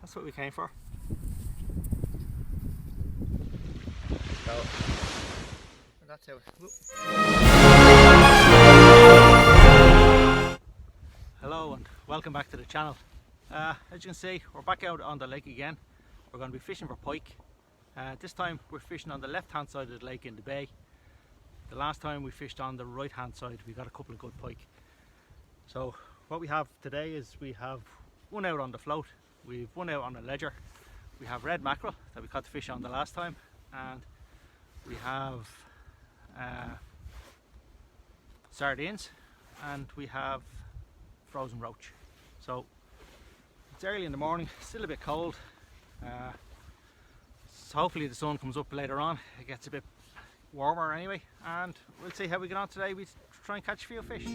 That's what we came for. So, that's how. Hello and welcome back to the channel. As you can see, we're back out on the lake again. We're going to be fishing for pike. This time we're fishing on the left hand side of the lake in the bay. The last time we fished on the right hand side, we got a couple of good pike. So what we have today is we have one out on the float, we've one out on the ledger, we have red mackerel that we caught the fish on the last time, and we have sardines, and we have frozen roach. So it's early in the morning, still a bit cold. So hopefully the sun comes up later on, it gets a bit warmer anyway, and we'll see how we get on today. We try and catch a few fish.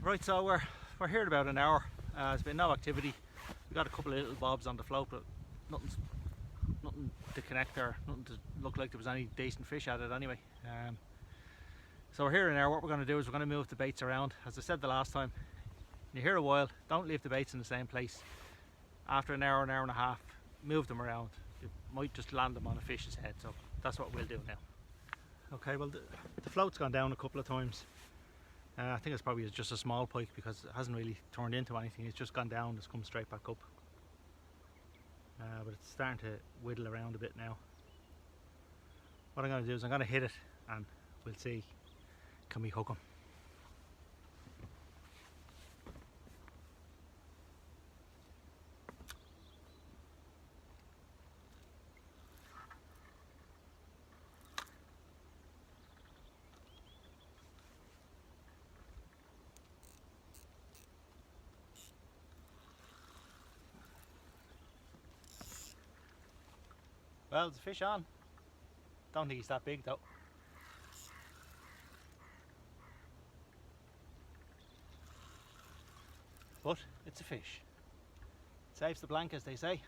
Right, so we're here in about an hour. There's been no activity. We got a couple of little bobs on the float, but nothing to connect or nothing to look like there was any decent fish at it anyway. So we're here in an hour. What we're going to do is we're going to move the baits around. As I said the last time, when you're here a while, don't leave the baits in the same place. After an hour and a half, move them around. You might just land them on a fish's head, so that's what we'll do now. Okay, well the float's gone down a couple of times. I think it's probably just a small pike because it hasn't really turned into anything. It's just gone down, it's come straight back up. But it's starting to whittle around a bit now. What I'm going to do is I'm going to hit it and we'll see, can we hook him. Well, there's a fish on. Don't think he's that big though. But it's a fish. Saves the blank, as they say.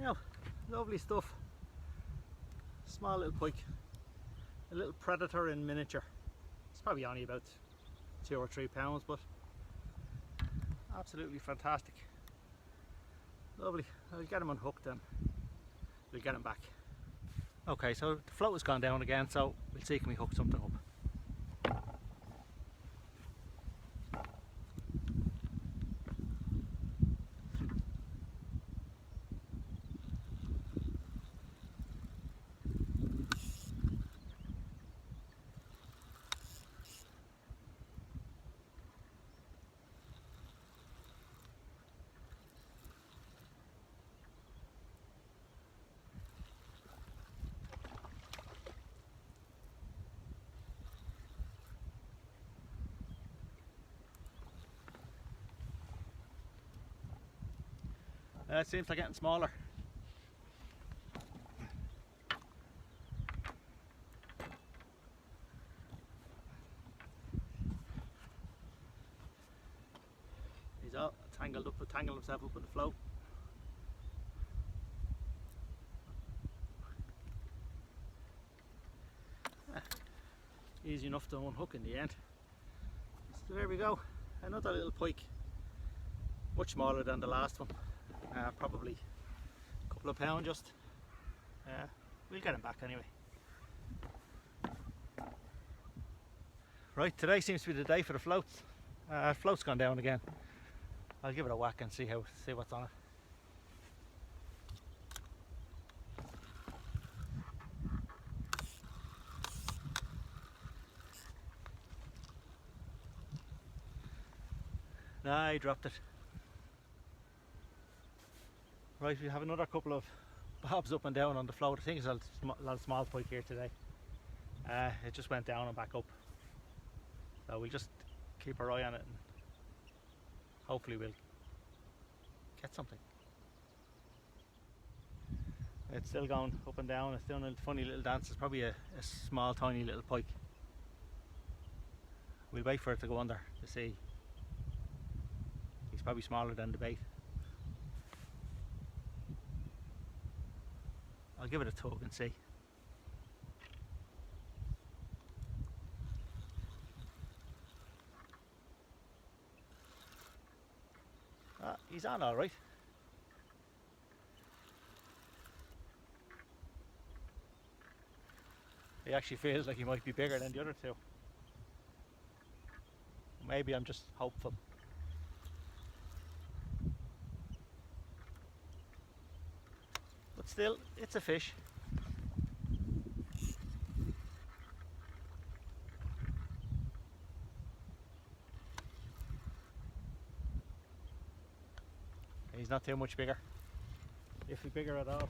Now, lovely stuff. Small little pike, a little predator in miniature. It's probably only about 2 or 3 pounds, but absolutely fantastic. Lovely. I'll get him unhooked and we'll get him back. Okay, so the float has gone down again, so we'll see can we hook something up. It seems they're getting smaller. He's all tangled himself up in the float. Easy enough to unhook in the end. So there we go, another little pike, much smaller than the last one. Probably a couple of pounds just. We'll get him back anyway. Right, today seems to be the day for the floats. Float's gone down again. I'll give it a whack and see what's on it. Nah, he dropped it. Right, we have another couple of bobs up and down on the float. I think there's a lot of small pike here today. It just went down and back up. So we'll just keep our eye on it and hopefully we'll get something. It's still going up and down. It's doing a funny little dance. It's probably a small, tiny little pike. We'll wait for it to go under to see. He's probably smaller than the bait. I'll give it a tug and see. Ah, he's on all right. He actually feels like he might be bigger than the other two. Maybe I'm just hopeful. But still, it's a fish. He's not too much bigger, if he's bigger at all.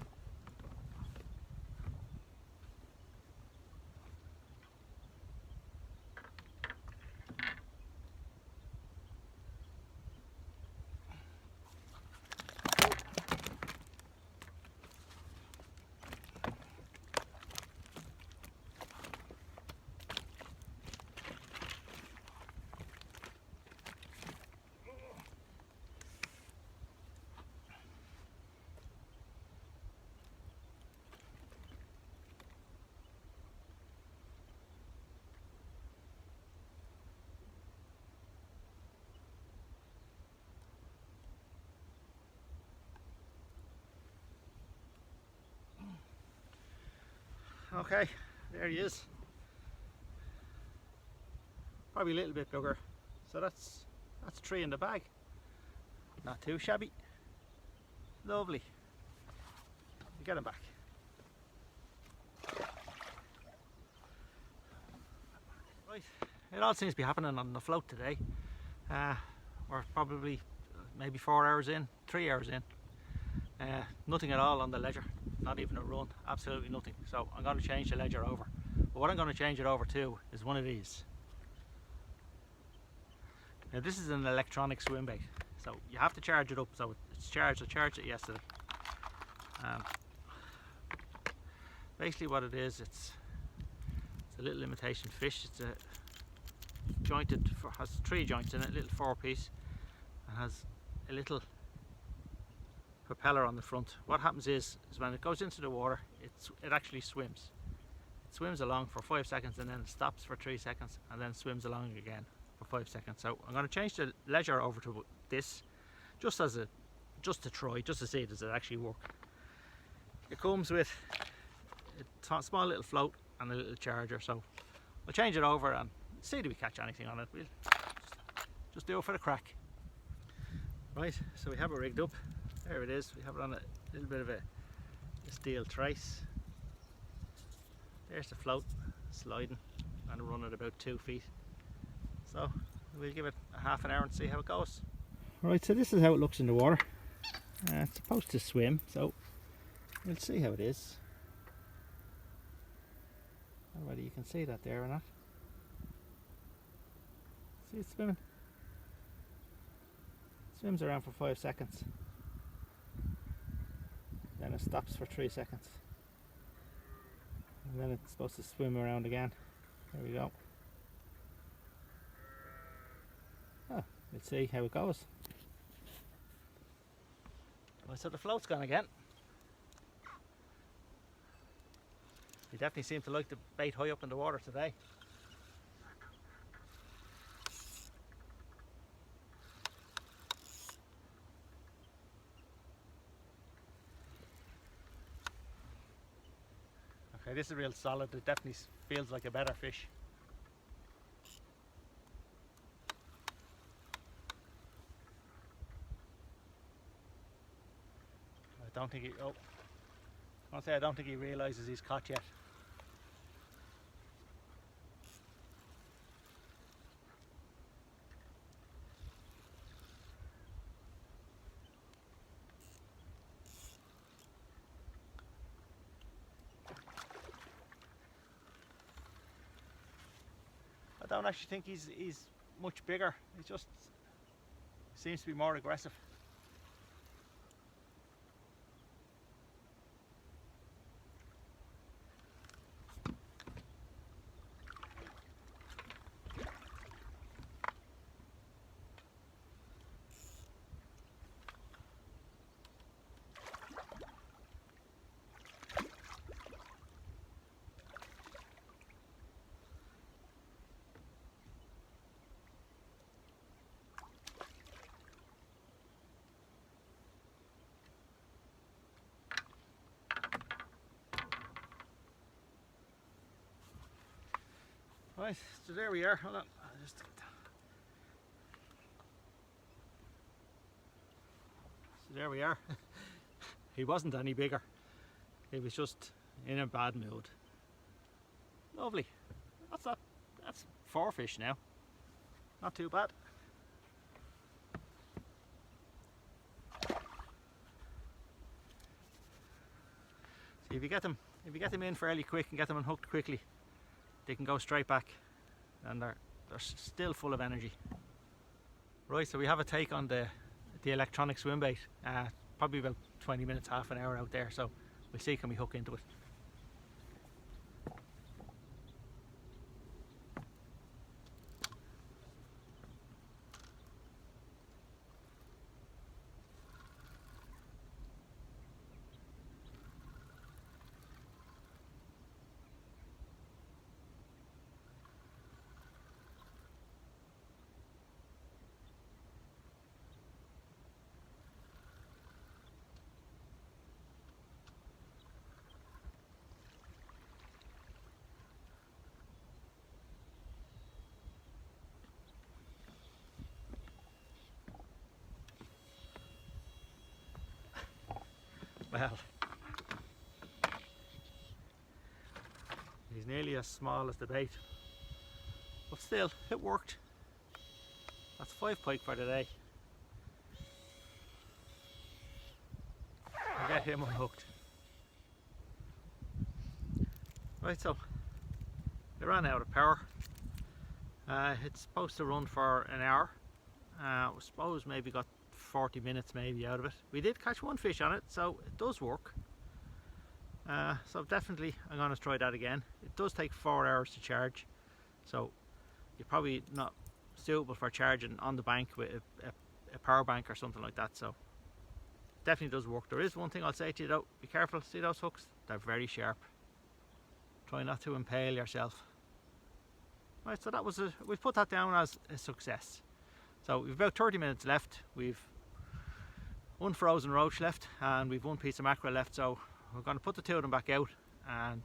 Okay, there he is. Probably a little bit bigger. So that's 3 in the bag. Not too shabby. Lovely. You get him back. Right, it all seems to be happening on the float today. We're probably maybe 4 hours in, 3 hours in. Nothing at all on the ledger, not even a run, absolutely nothing. So I'm going to change the ledger over. But what I'm going to change it over to is one of these. Now this is an electronic swim bait, so you have to charge it up. So it's charged. I charged it yesterday. Basically what it is, it's a little imitation fish. It's a jointed, has 3 joints in it, little 4-piece, and has a little propeller on the front. What happens is when it goes into the water, it actually swims. It swims along for 5 seconds and then it stops for 3 seconds and then swims along again for 5 seconds. So I'm going to change the ledger over to this, just to try, just to see does it actually work. It comes with a small little float and a little charger, so I'll change it over and see do we catch anything on it. We'll just do it for the crack. Right, so we have it rigged up. There it is. We have it on a little bit of a steel trace. There's the float sliding and running at about 2 feet. So we'll give it a half an hour and see how it goes. Right, so this is how it looks in the water. It's supposed to swim, so we'll see how it is. I don't know whether you can see that there or not. See it swimming? Swims around for 5 seconds. Then it stops for 3 seconds. And then it's supposed to swim around again. There we go. Let's see how it goes. Well, so the float's gone again. You definitely seem to like the bait high up in the water today. Okay, this is real solid. It definitely feels like a better fish. I don't think he, I don't think he realises he's caught yet. don't actually think he's much bigger. He just seems to be more aggressive. Right, so there we are. Hold on, I'll just so there we are. He wasn't any bigger. He was just in a bad mood. Lovely. That's 4 fish now. Not too bad. See, if you get them in fairly quick and get them unhooked quickly, they can go straight back, and they're still full of energy. Right, so we have a take on the electronic swim bait. Probably about 20 minutes, half an hour out there. So we'll see, can we hook into it. Well, he's nearly as small as the bait, but still, it worked. That's 5 pike for the day. I'll get him unhooked. Right, so they ran out of power. It's supposed to run for an hour. I suppose maybe got 40 minutes maybe out of it. We did catch 1 fish on it, so it does work. So definitely I'm going to try that again. It does take 4 hours to charge, so you're probably not suitable for charging on the bank with a power bank or something like that. So definitely does work. There is one thing I'll say to you though: be careful. See those hooks? They're very sharp. Try not to impale yourself. Right, so that was we've put that down as a success. So we've about 30 minutes left. We've 1 frozen roach left, and we've 1 piece of mackerel left. So we're going to put the 2 of them back out, and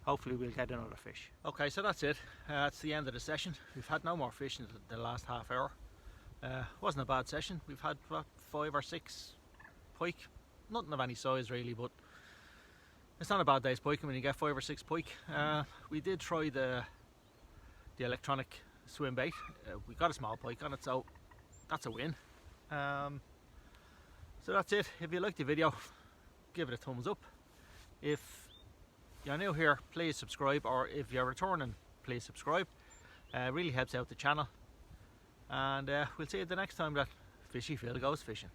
hopefully we'll get another fish. Okay, so that's it. That's the end of the session. We've had no more fish in the last half hour. Wasn't a bad session. We've had what, 5 or 6 pike. Nothing of any size really, but it's not a bad day's piking when you get 5 or 6 pike. We did try the electronic swim bait. We got a small pike on it, so that's a win. So that's it. If you liked the video, give it a thumbs up. If you're new here, please subscribe, or if you're returning, please subscribe. Really helps out the channel, and we'll see you the next time that Fishy Phil goes fishing.